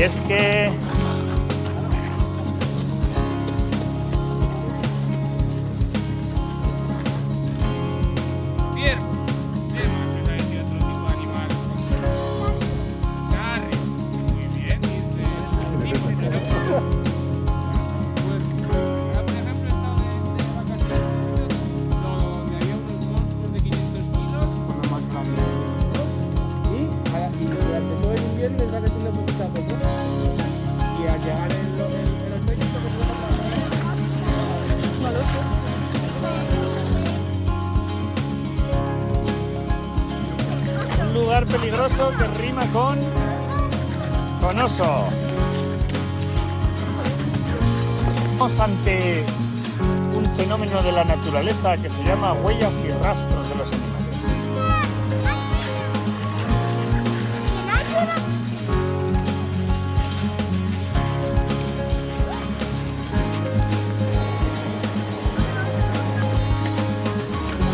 Y es que... Un lugar peligroso que rima con oso. Estamos ante un fenómeno de la naturaleza que se llama huellas y rastros de los animales.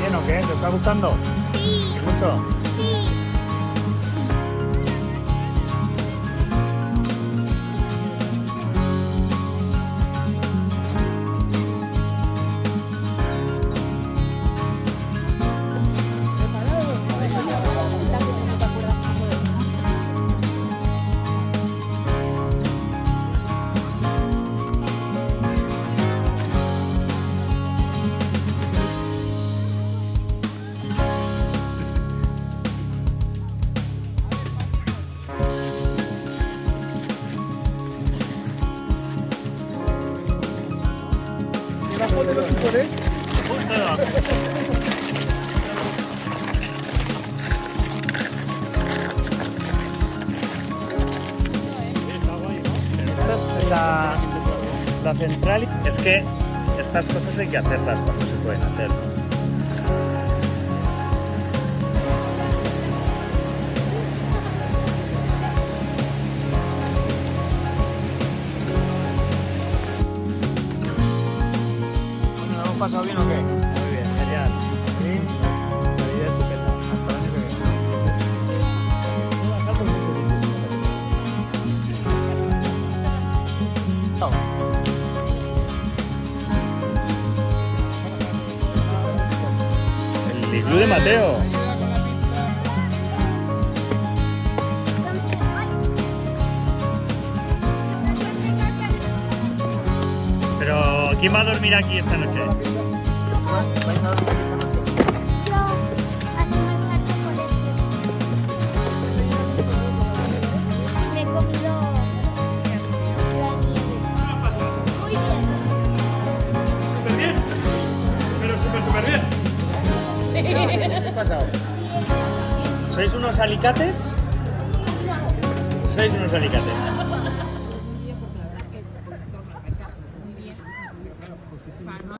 ¿Bien o qué? ¿Te está gustando? Sí. ¿Mucho? Sí. ¿Debajo de los tiburones? Justo debajo. Esta es la central. Es que estas cosas hay que hacerlas cuando se pueden hacer, ¿no? ¿Lo hemos pasado bien o qué? Muy bien, genial. Sí, salida estupenda. Hasta el año que viene. Chao. El iglú de Mateo. Pero, ¿quién va a dormir aquí esta noche? ¿Vais a dormir esta noche? Yo hacemos harto colegio. Me he comido la nieve. ¿Qué ha pasado? Muy bien. Súper bien. Pero súper bien. ¿Qué ha pasado? ¿Sois unos alicates? Sois unos alicates.